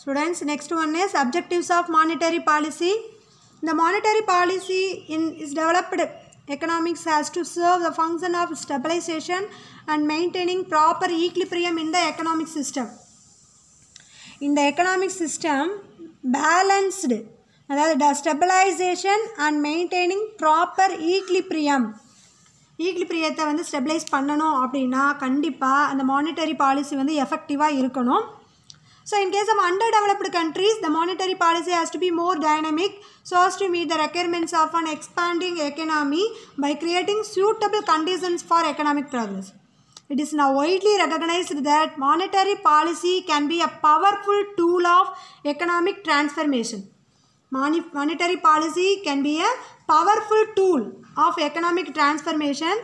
Students, next one is objectives of monetary policy. The monetary policy is developed economics has to serve the function of stabilization and maintaining proper equilibrium in the economic system. In the economic system, balanced, அதாவது stabilization and maintaining proper equilibrium. ஈக்லிப்ரியத்தை வந்து stabilise பண்ணணும் அப்படின்னா கண்டிப்பாக அந்த monetary policy வந்து எஃபெக்டிவாக இருக்கணும். So in case of underdeveloped countries, the monetary policy has to be more dynamic so as to meet the requirements of an expanding economy by creating suitable conditions for economic progress. It is now widely recognized that monetary policy can be a powerful tool of economic transformation. Monetary policy can be a powerful tool of economic transformation.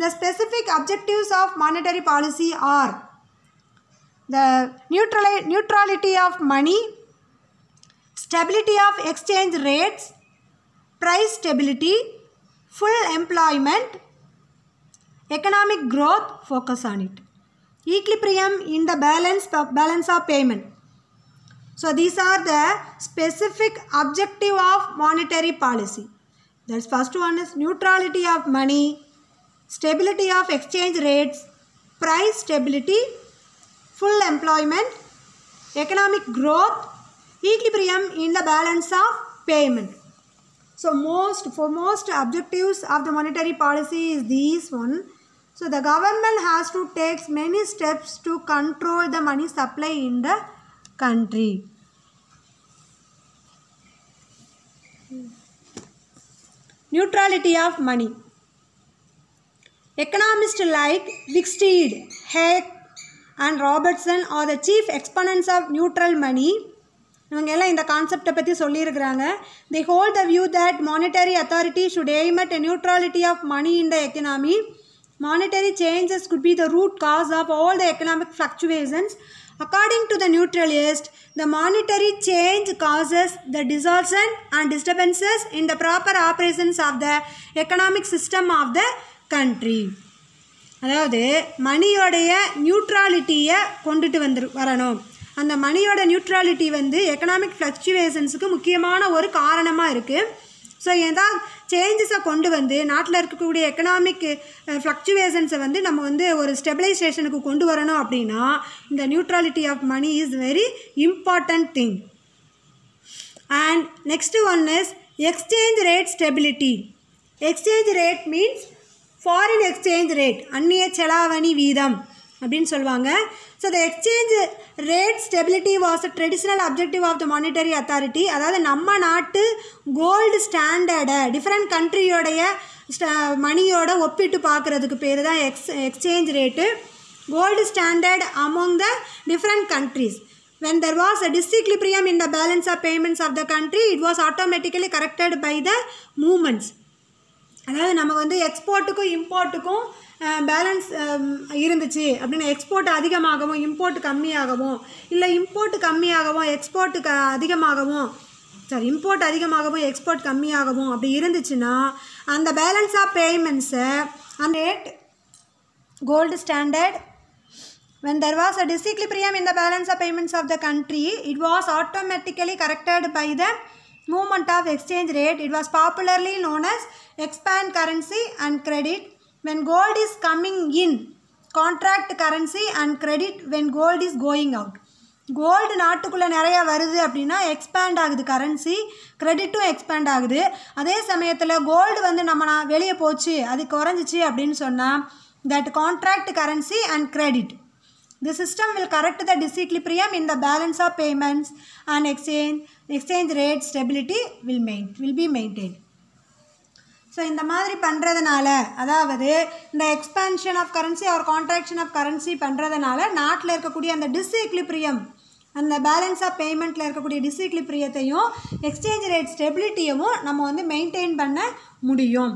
The specific objectives of monetary policy are the neutrality of money, stability of exchange rates, price stability, full employment, economic growth, focus on it, equilibrium in the balance of payment. So these are the specific objective of monetary policy. The first one is neutrality of money, stability of exchange rates, price stability, full employment, economic growth, equilibrium in the balance of payment. So most objectives of the monetary policy is these one. So the government has to take many steps to control the money supply in the country. Neutrality of money. Economists like Wicksteed, Hayek and Robertson are the chief exponents of neutral money. இவங்க எல்லாம் இந்த கான்செப்டை பற்றி சொல்லியிருக்கிறாங்க. They hold the view that monetary authority should aim at a neutrality of money in the economy. Monetary changes could be the root cause of all the economic fluctuations. According to the neutralists, the monetary change causes the distortion and disturbances in the proper operations of the economic system of the country. அதாவது மணியோடைய நியூட்ராலிட்டியை கொண்டுட்டு வரணும். அந்த மணியோட neutrality வந்து economic ஃப்ளக்சுவேஷன்ஸுக்கு முக்கியமான ஒரு காரணமாக இருக்குது. ஸோ ஏதாவது சேஞ்சஸை கொண்டு வந்து நாட்டில் இருக்கக்கூடிய எக்கனாமிக் ஃப்ளக்சுவேஷன்ஸை வந்து நம்ம வந்து ஒரு ஸ்டெபிலைசேஷனுக்கு கொண்டு வரணும் அப்படின்னா இந்த neutrality of money is very important thing. And next one is exchange rate stability. Exchange rate means foreign exchange rate, அந்நிய செலாவணி வீதம் அப்படின்னு சொல்லுவாங்க. So the exchange rate stability was a traditional objective of the monetary authority. அதாவது நம்ம நாட்டு gold ஸ்டாண்டர்டை different கண்ட்ரியோடைய மணியோட ஒப்பிட்டு பார்க்குறதுக்கு பேர் தான் exchange rate. Gold standard among the different countries. When there was a disequilibrium in the balance of payments of the country, it was automatically corrected by the movements. அதாவது நம்ம வந்து எக்ஸ்போர்ட்டுக்கும் இம்போர்ட்டுக்கும் பேலன்ஸ் இருந்துச்சு அப்படின்னா எக்ஸ்போர்ட் அதிகமாகவும் இம்போர்ட் கம்மியாகவும், இல்லை import கம்மியாகவும் எக்ஸ்போர்ட்டுக்கு அதிகமாகவும் இம்போர்ட் அதிகமாகவும் எக்ஸ்போர்ட் கம்மியாகவும் அப்படி இருந்துச்சுன்னா அந்த பேலன்ஸ் ஆஃப் பேமெண்ட்ஸை அந்த rate gold standard when there was a disequilibrium in the balance of payments of the country, it was automatically corrected by the movement of exchange rate. It was popularly known as expand currency and credit. When gold is coming in, contract currency and credit when gold is going out. Gold நாட்டுக்குள்ளே நிறையா வருது அப்படின்னா expand ஆகுது currency, கிரெடிட்டும் expand ஆகுது. அதே சமயத்தில் gold வந்து நம்ம வெளியே போச்சு அது குறைஞ்சிச்சு அப்படின்னு சொன்னால் that contract currency and credit. The system will correct the disequilibrium in the balance of payments and exchange rate stability will be maintained. So இந்த மாதிரி பண்ணுறதுனால அதாவது இந்த எக்ஸ்பேன்ஷன் ஆஃப் கரன்சி ஒரு கான்ட்ராக்ஷன் ஆஃப் கரன்சி பண்ணுறதுனால நாட்டில் இருக்கக்கூடிய அந்த டிஸ்இக்லிப்ரியம், அந்த பேலன்ஸ் ஆஃப் பேமெண்ட்டில் இருக்கக்கூடிய டிஸ்இக்லிப்ரியத்தையும் எக்ஸ்சேஞ்ச் ரேட் ஸ்டெபிலிட்டியவும் நம்ம வந்து மெயின்டைன் பண்ண முடியும்.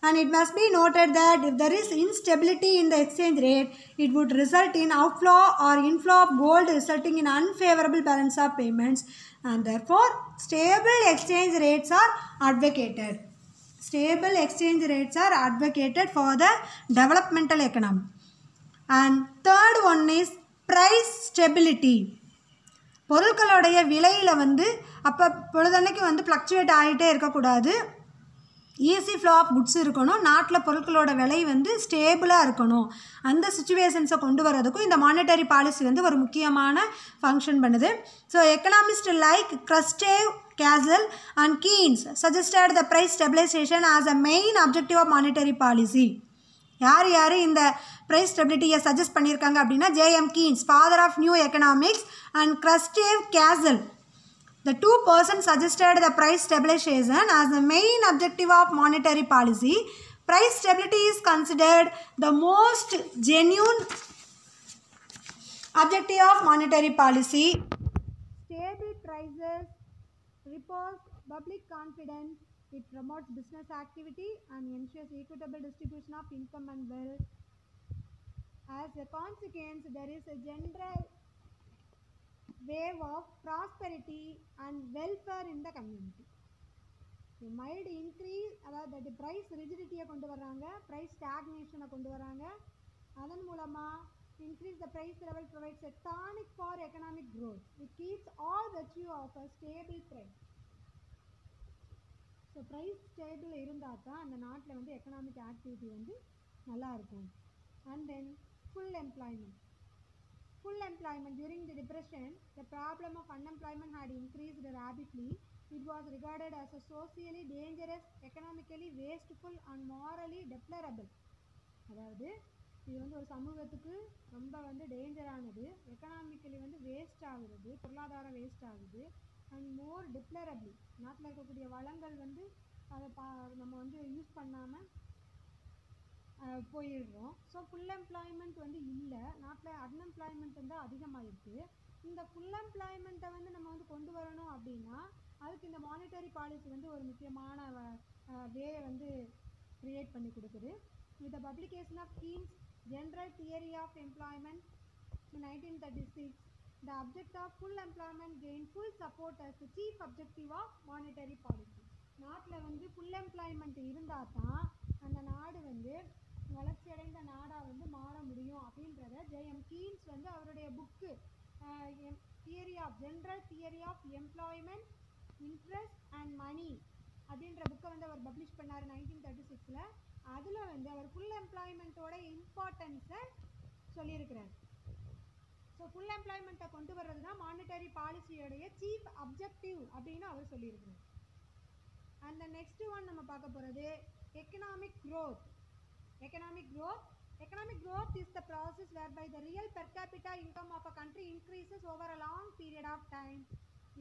And it must be noted that if there is instability in the exchange rate, it would result in outflow or inflow of gold, resulting in unfavorable balance of payments, and therefore stable exchange rates are advocated. Stable exchange rates are advocated for the developmental economy. And third one is price stability. பொருட்களுடைய விலையில் வந்து அப்போ பொழுதன்னைக்கு வந்து fluctuate ஆகிட்டே இருக்கக்கூடாது. Easy flow of goods இருக்கணும். நாட்டில் பொருட்களோட விலை வந்து ஸ்டேபிளாக இருக்கணும். அந்த சுச்சுவேஷன்ஸை கொண்டு வரதுக்கும் இந்த மானிட்டரி பாலிசி வந்து ஒரு முக்கியமான ஃபங்க்ஷன் பண்ணுது. So economist like Gustav, Cassel and Keynes suggested the price stabilization as a main objective of monetary policy. யார் யார் இந்த ப்ரைஸ் ஸ்டெபிலிட்டியை சஜஸ்ட் பண்ணியிருக்காங்க அப்படின்னா J.M. Keynes, father of new economics, and Gustav Cassel. The two persons suggested the price stabilization as the main objective of monetary policy. Price stability is considered the most genuine objective of monetary policy. Stable prices repose public confidence. It promotes business activity and ensures equitable distribution of income and wealth. As a consequence, there is a general wave of prosperity and welfare in the community. A mild increase, அதாவது price rigidity கொண்டு வராங்க, price stagnation கொண்டு வராங்க. அதன் மூலமா increase the price level provides a tonic for economic growth. It keeps all virtue of a stable price. So price stable இருந்தா தான் அந்த நாட்டில் வந்து economic activity வந்து நல்லா இருக்கும். And then full employment. Full employment. During the depression, the problem of unemployment had increased rapidly. It was regarded as a socially dangerous, economically wasteful and morally deplorable. அதாவது இது வந்து ஒரு சமூகத்துக்கு ரொம்ப வந்து டேஞ்சரானது, எக்கனாமிக்கலி வந்து வேஸ்ட் ஆகுறது, பொருளாதாரம் வேஸ்ட் ஆகுது, அண்ட் மோர் டிப்ளரபிள். நாட்டில் இருக்கக்கூடிய வளங்கள் வந்து அதை நம்ம வந்து யூஸ் பண்ணாமல் போயிடுறோம். ஸோ ஃபுல் எம்ப்ளாய்மெண்ட் வந்து இல்லை, நாட்டில் அன்எம்ப்ளாய்மெண்ட் வந்து அதிகமாகிருக்கு. இந்த ஃபுல் எம்ப்ளாய்மெண்ட்டை வந்து நம்ம வந்து கொண்டு வரணும் அப்படின்னா அதுக்கு இந்த மானிட்டரி பாலிசி வந்து ஒரு முக்கியமான வேயை வந்து க்ரியேட் பண்ணி கொடுக்குது. With the publication of Keynes general theory of employment in 1936, the object of full employment gained full support as the chief objective of monetary policy. நாட்டில் வந்து ஃபுல் எம்ப்ளாய்மெண்ட் இருந்தால் தான் அந்த நாடு வந்து வளர்ச்சியடைந்த நாடாக வந்து மாற முடியும் அப்படின்றத J.M. கீன்ஸ் வந்து அவருடைய book general theory of employment, interest and money அப்படின்ற புக்கை வந்து அவர் பப்ளிஷ் பண்ணார் 1936. அதில் வந்து அவர் ஃபுல் எம்ப்ளாய்மெண்ட்டோட இம்பார்ட்டன்ஸை சொல்லியிருக்கிறார். ஸோ ஃபுல் எம்ப்ளாய்மெண்ட்டை கொண்டு வர்றது தான் மானிட்டரி பாலிசியோடைய சீஃப் அப்ஜெக்டிவ் அப்படின்னு அவர் சொல்லியிருக்கிறார். அந்த நெக்ஸ்ட் ஒன் நம்ம பார்க்க போகிறது economic growth. Economic growth is the process whereby the real per capita income of a country increases over a long period of time.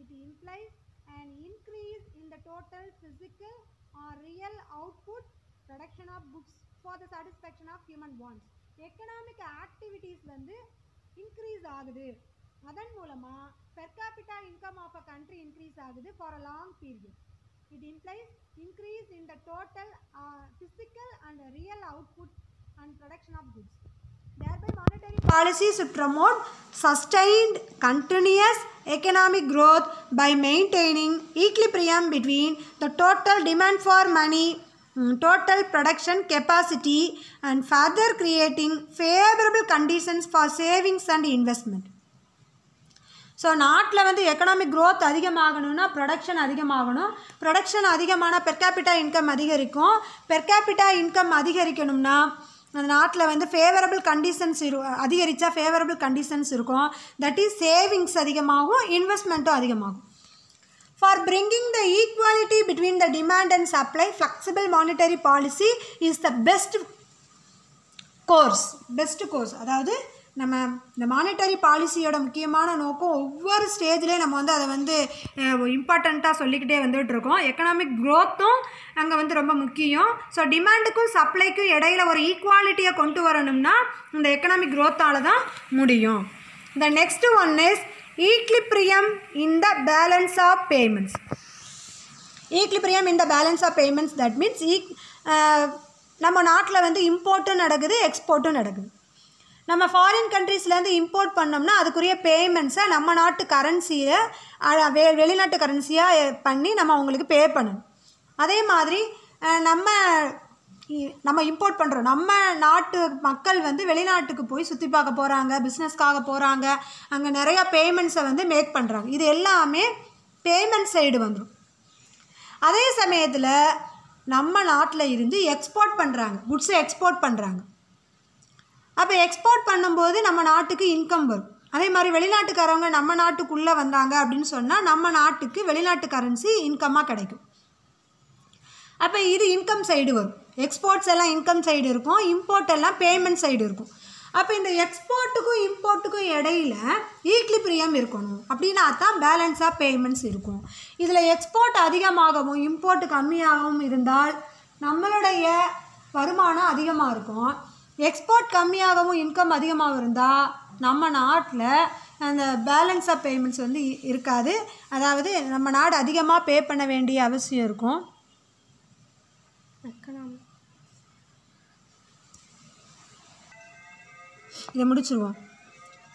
It implies an increase in the total physical or real output, production of goods for the satisfaction of human wants. Economic activities வந்து increase ஆகுது, அதன் மூலமா per capita income of a country increase ஆகுது for a long period. It implies increase in the total physical and real output and production of goods. Thereby, monetary policy should promote sustained, continuous economic growth by maintaining equilibrium between the total demand for money, total production capacity, and further creating favorable conditions for savings and investment. So நாட்டில் வந்து economic growth அதிகமாகணும்னா production அதிகமாகணும். Production அதிகமான per capita income அதிகரிக்கும். Per capita income அதிகரிக்கணும்னா அந்த நாட்டில் வந்து favourable conditions அதிகரித்தா favourable conditions இருக்கும். That is savings அதிகமாகும், இன்வெஸ்ட்மெண்ட்டும் அதிகமாகும். For bringing the equality between the demand and supply, flexible monetary policy is the best course. அதாவது நம்ம இந்த மானிட்டரி பாலிசியோட முக்கியமான நோக்கம் ஒவ்வொரு ஸ்டேஜ்லேயும் நம்ம வந்து அதை வந்து இம்பார்ட்டண்ட்டாக சொல்லிக்கிட்டே வந்துகிட்ருக்கோம். எக்கனாமிக் க்ரோத்தும் அங்கே வந்து ரொம்ப முக்கியம். ஸோ டிமாண்டுக்கும் சப்ளைக்கும் இடையில் ஒரு ஈக்குவாலிட்டியை கொண்டு வரணும்னா இந்த எக்கனாமிக் க்ரோத்தால் தான் முடியும். The next one is equilibrium in the balance of payments. Equilibrium in the balance of payments that means நம்ம நாட்டில் வந்து இம்போர்ட்டும் நடக்குது, எக்ஸ்போர்ட்டும் நடக்குது. நம்ம ஃபாரின் கண்ட்ரீஸ்லேருந்து இம்போர்ட் பண்ணோம்னா அதுக்குரிய பேமெண்ட்ஸை நம்ம நாட்டு கரன்சியை வெளிநாட்டு கரன்சியாக பண்ணி நம்ம அவங்களுக்கு பே பண்ணணும். அதே மாதிரி நம்ம நம்ம இம்போர்ட் பண்ணுறோம், நம்ம நாட்டு மக்கள் வந்து வெளிநாட்டுக்கு போய் சுற்றி பார்க்க போகிறாங்க, பிஸ்னஸ்க்காக போகிறாங்க, அங்கே நிறையா பேமெண்ட்ஸை வந்து மேக் பண்ணுறாங்க. இது எல்லாமே பேமெண்ட் சைடு வந்துடும். அதே சமயத்தில் நம்ம நாட்டில் இருந்து எக்ஸ்போர்ட் பண்ணுறாங்க, குட்ஸை எக்ஸ்போர்ட் பண்ணுறாங்க. அப்போ எக்ஸ்போர்ட் பண்ணும்போது நம்ம நாட்டுக்கு இன்கம் வரும். அதே மாதிரி வெளிநாட்டுக்காரவங்க நம்ம நாட்டுக்குள்ளே வந்தாங்க அப்படின்னு சொன்னால் நம்ம நாட்டுக்கு வெளிநாட்டு கரன்சி இன்கம்மாக கிடைக்கும். அப்போ இது இன்கம் சைடு வரும். எக்ஸ்போர்ட்ஸ் எல்லாம் இன்கம் சைடு இருக்கும், இம்போர்ட் எல்லாம் பேமெண்ட் சைடு இருக்கும். அப்போ இந்த எக்ஸ்போர்ட்டுக்கும் இம்போர்ட்டுக்கும் இடையில ஈக்லிபிரியம் இருக்கணும். அப்படின்னா தான் பேலன்ஸ் ஆஃப் பேமெண்ட்ஸ் இருக்கும். இதில் எக்ஸ்போர்ட் அதிகமாகவும் இம்போர்ட் கம்மியாகவும் இருந்தால் நம்மளுடைய வருமானம் அதிகமாக இருக்கும். எக்ஸ்போர்ட் கம்மியாகவும் இன்கம் அதிகமாக இருந்தால் நம்ம நாட்டில் அந்த பேலன்ஸ் ஆஃப் பேமெண்ட்ஸ் வந்து இருக்காது. அதாவது நம்ம நாடு அதிகமாக பே பண்ண வேண்டிய அவசியம் இருக்கும். இதை முடிச்சிருவோம்.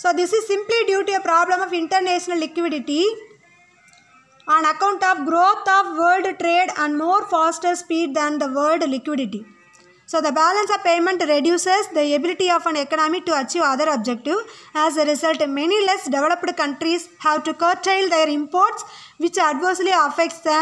So this is simply due to a problem of international liquidity on account of growth of world trade and more faster speed than the world liquidity. So the balance of payment reduces the ability of an economy to achieve other objective. As a result, many less developed countries have to curtail their imports, which adversely affects the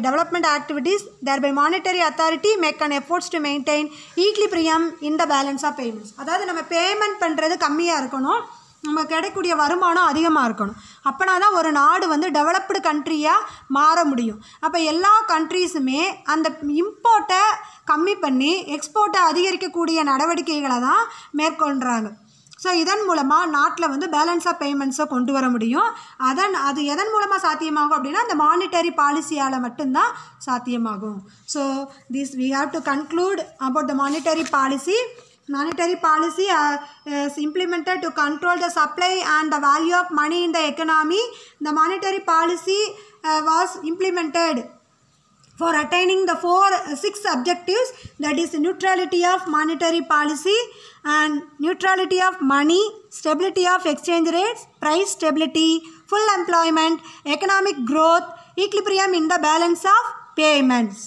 development activities. Thereby monetary authority make an efforts to maintain equilibrium in the balance of payments. அதாவது நம்ம payment பண்ணுறது கம்மியாக இருக்கணும், நம்ம கிடைக்கக்கூடிய வருமானம் அதிகமாக இருக்கணும். அப்போனா தான் ஒரு நாடு வந்து டெவலப்டு கண்ட்ரியாக மாற முடியும். அப்போ எல்லா கண்ட்ரீஸுமே அந்த இம்போர்ட்டை கம்மி பண்ணி எக்ஸ்போர்ட்டை அதிகரிக்கக்கூடிய நடவடிக்கைகளை தான் மேற்கொள்கிறாங்க. ஸோ இதன் மூலமாக நாட்டில் வந்து பேலன்ஸ் ஆஃப் பேமெண்ட்ஸை கொண்டு வர முடியும். அது எதன் மூலமாக சாத்தியமாகும் அப்படின்னா அந்த மானிட்டரி பாலிசியால் மட்டும்தான் சாத்தியமாகும். So we have to conclude about the monetary policy. Monetary policy is implemented to control the supply and the value of money in the economy. The monetary policy was implemented for attaining the 6 objectives, that is neutrality of monetary policy and neutrality of money, stability of exchange rates, price stability, full employment, economic growth, equilibrium in the balance of payments.